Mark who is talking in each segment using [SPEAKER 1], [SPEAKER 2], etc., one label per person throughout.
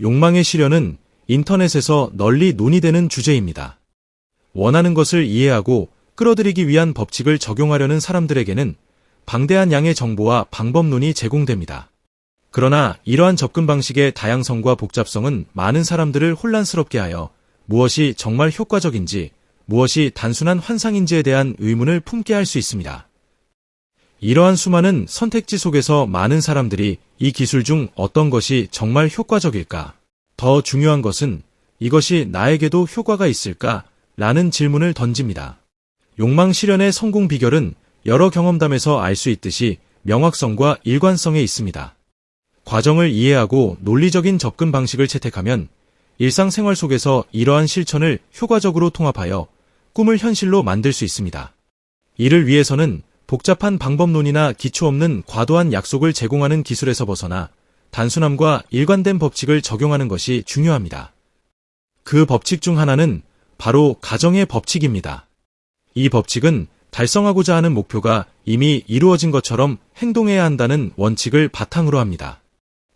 [SPEAKER 1] 욕망의 실현은 인터넷에서 널리 논의되는 주제입니다. 원하는 것을 이해하고 끌어들이기 위한 법칙을 적용하려는 사람들에게는 방대한 양의 정보와 방법론이 제공됩니다. 그러나 이러한 접근 방식의 다양성과 복잡성은 많은 사람들을 혼란스럽게 하여 무엇이 정말 효과적인지, 무엇이 단순한 환상인지에 대한 의문을 품게 할 수 있습니다. 이러한 수많은 선택지 속에서 많은 사람들이 이 기술 중 어떤 것이 정말 효과적일까? 더 중요한 것은 이것이 나에게도 효과가 있을까? 라는 질문을 던집니다. 욕망 실현의 성공 비결은 여러 경험담에서 알 수 있듯이 명확성과 일관성에 있습니다. 과정을 이해하고 논리적인 접근 방식을 채택하면 일상생활 속에서 이러한 실천을 효과적으로 통합하여 꿈을 현실로 만들 수 있습니다. 이를 위해서는 복잡한 방법론이나 기초 없는 과도한 약속을 제공하는 기술에서 벗어나 단순함과 일관된 법칙을 적용하는 것이 중요합니다. 그 법칙 중 하나는 바로 가정의 법칙입니다. 이 법칙은 달성하고자 하는 목표가 이미 이루어진 것처럼 행동해야 한다는 원칙을 바탕으로 합니다.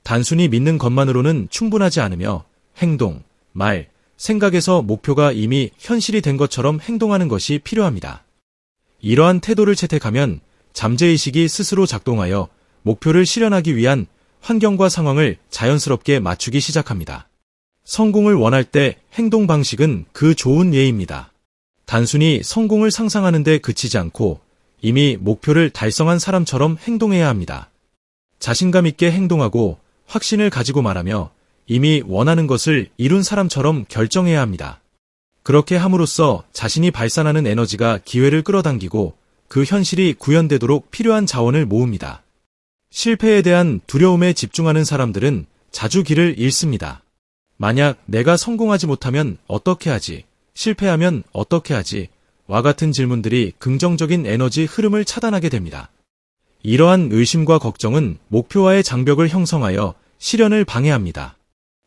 [SPEAKER 1] 단순히 믿는 것만으로는 충분하지 않으며 행동, 말, 생각에서 목표가 이미 현실이 된 것처럼 행동하는 것이 필요합니다. 이러한 태도를 채택하면 잠재의식이 스스로 작동하여 목표를 실현하기 위한 환경과 상황을 자연스럽게 맞추기 시작합니다. 성공을 원할 때 행동 방식은 그 좋은 예입니다. 단순히 성공을 상상하는 데 그치지 않고 이미 목표를 달성한 사람처럼 행동해야 합니다. 자신감 있게 행동하고 확신을 가지고 말하며 이미 원하는 것을 이룬 사람처럼 결정해야 합니다. 그렇게 함으로써 자신이 발산하는 에너지가 기회를 끌어당기고 그 현실이 구현되도록 필요한 자원을 모읍니다. 실패에 대한 두려움에 집중하는 사람들은 자주 길을 잃습니다. 만약 내가 성공하지 못하면 어떻게 하지? 실패하면 어떻게 하지? 와 같은 질문들이 긍정적인 에너지 흐름을 차단하게 됩니다. 이러한 의심과 걱정은 목표와의 장벽을 형성하여 실현을 방해합니다.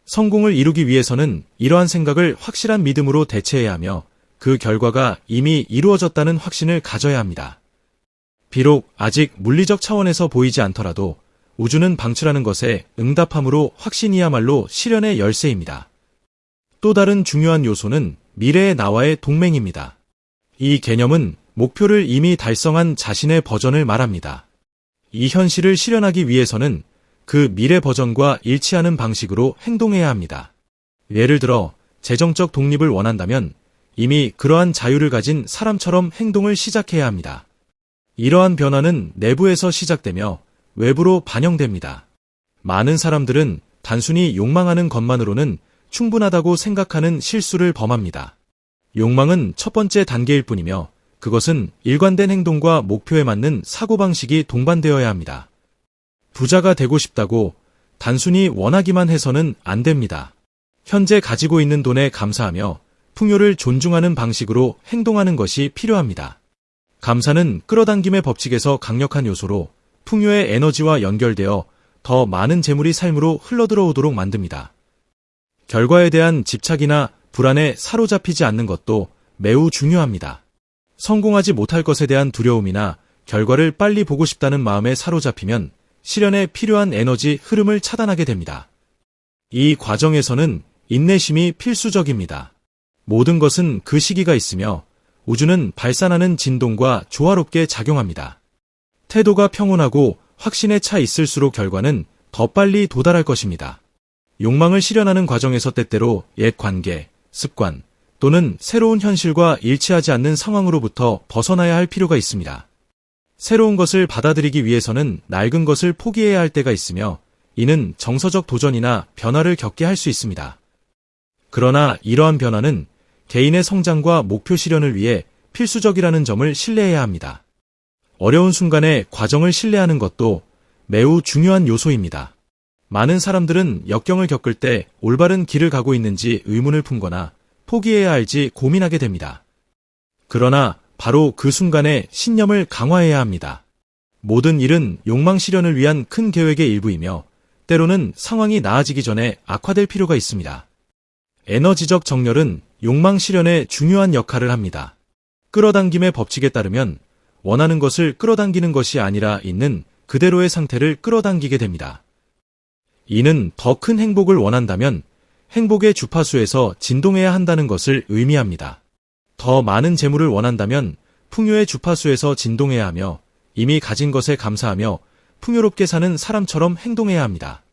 [SPEAKER 1] 성공을 이루기 위해서는 이러한 생각을 확실한 믿음으로 대체해야 하며 그 결과가 이미 이루어졌다는 확신을 가져야 합니다. 비록 아직 물리적 차원에서 보이지 않더라도 우주는 방출하는 것에 응답함으로 확신이야말로 실현의 열쇠입니다. 또 다른 중요한 요소는 미래의 나와의 동맹입니다. 이 개념은 목표를 이미 달성한 자신의 버전을 말합니다. 이 현실을 실현하기 위해서는 그 미래 버전과 일치하는 방식으로 행동해야 합니다. 예를 들어 재정적 독립을 원한다면 이미 그러한 자유를 가진 사람처럼 행동을 시작해야 합니다. 이러한 변화는 내부에서 시작되며 외부로 반영됩니다. 많은 사람들은 단순히 욕망하는 것만으로는 충분하다고 생각하는 실수를 범합니다. 욕망은 첫 번째 단계일 뿐이며 그것은 일관된 행동과 목표에 맞는 사고방식이 동반되어야 합니다. 부자가 되고 싶다고 단순히 원하기만 해서는 안 됩니다. 현재 가지고 있는 돈에 감사하며 풍요를 존중하는 방식으로 행동하는 것이 필요합니다. 감사는 끌어당김의 법칙에서 강력한 요소로 풍요의 에너지와 연결되어 더 많은 재물이 삶으로 흘러들어오도록 만듭니다. 결과에 대한 집착이나 불안에 사로잡히지 않는 것도 매우 중요합니다. 성공하지 못할 것에 대한 두려움이나 결과를 빨리 보고 싶다는 마음에 사로잡히면 실현에 필요한 에너지 흐름을 차단하게 됩니다. 이 과정에서는 인내심이 필수적입니다. 모든 것은 그 시기가 있으며 우주는 발산하는 진동과 조화롭게 작용합니다. 태도가 평온하고 확신에 차 있을수록 결과는 더 빨리 도달할 것입니다. 욕망을 실현하는 과정에서 때때로 옛 관계, 습관 또는 새로운 현실과 일치하지 않는 상황으로부터 벗어나야 할 필요가 있습니다. 새로운 것을 받아들이기 위해서는 낡은 것을 포기해야 할 때가 있으며 이는 정서적 도전이나 변화를 겪게 할 수 있습니다. 그러나 이러한 변화는 개인의 성장과 목표 실현을 위해 필수적이라는 점을 신뢰해야 합니다. 어려운 순간에 과정을 신뢰하는 것도 매우 중요한 요소입니다. 많은 사람들은 역경을 겪을 때 올바른 길을 가고 있는지 의문을 품거나 포기해야 할지 고민하게 됩니다. 그러나 바로 그 순간에 신념을 강화해야 합니다. 모든 일은 욕망 실현을 위한 큰 계획의 일부이며 때로는 상황이 나아지기 전에 악화될 필요가 있습니다. 에너지적 정렬은 욕망 실현에 중요한 역할을 합니다. 끌어당김의 법칙에 따르면 원하는 것을 끌어당기는 것이 아니라 있는 그대로의 상태를 끌어당기게 됩니다. 이는 더 큰 행복을 원한다면 행복의 주파수에서 진동해야 한다는 것을 의미합니다. 더 많은 재물을 원한다면 풍요의 주파수에서 진동해야 하며 이미 가진 것에 감사하며 풍요롭게 사는 사람처럼 행동해야 합니다.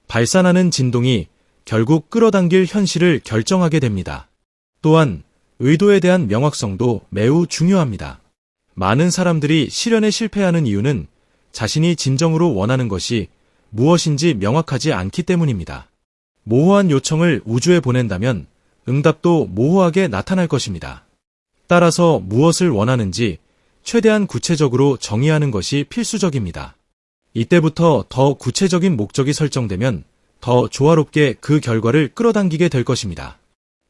[SPEAKER 1] 발산하는 진동이 결국 끌어당길 현실을 결정하게 됩니다. 또한 의도에 대한 명확성도 매우 중요합니다. 많은 사람들이 실현에 실패하는 이유는 자신이 진정으로 원하는 것이 무엇인지 명확하지 않기 때문입니다. 모호한 요청을 우주에 보낸다면 응답도 모호하게 나타날 것입니다. 따라서 무엇을 원하는지 최대한 구체적으로 정의하는 것이 필수적입니다. 이때부터 더 구체적인 목적이 설정되면 더 조화롭게 그 결과를 끌어당기게 될 것입니다.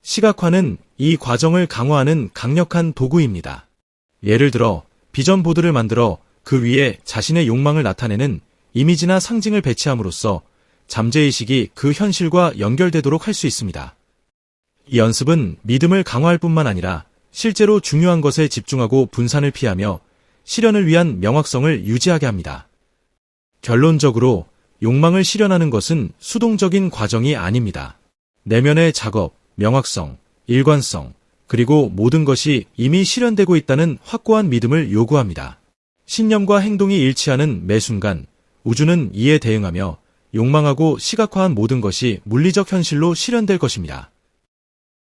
[SPEAKER 1] 시각화는 이 과정을 강화하는 강력한 도구입니다. 예를 들어 비전 보드를 만들어 그 위에 자신의 욕망을 나타내는 이미지나 상징을 배치함으로써 잠재의식이 그 현실과 연결되도록 할 수 있습니다. 이 연습은 믿음을 강화할 뿐만 아니라 실제로 중요한 것에 집중하고 분산을 피하며 실현을 위한 명확성을 유지하게 합니다. 결론적으로 욕망을 실현하는 것은 수동적인 과정이 아닙니다. 내면의 작업, 명확성, 일관성, 그리고 모든 것이 이미 실현되고 있다는 확고한 믿음을 요구합니다. 신념과 행동이 일치하는 매 순간 우주는 이에 대응하며 욕망하고 시각화한 모든 것이 물리적 현실로 실현될 것입니다.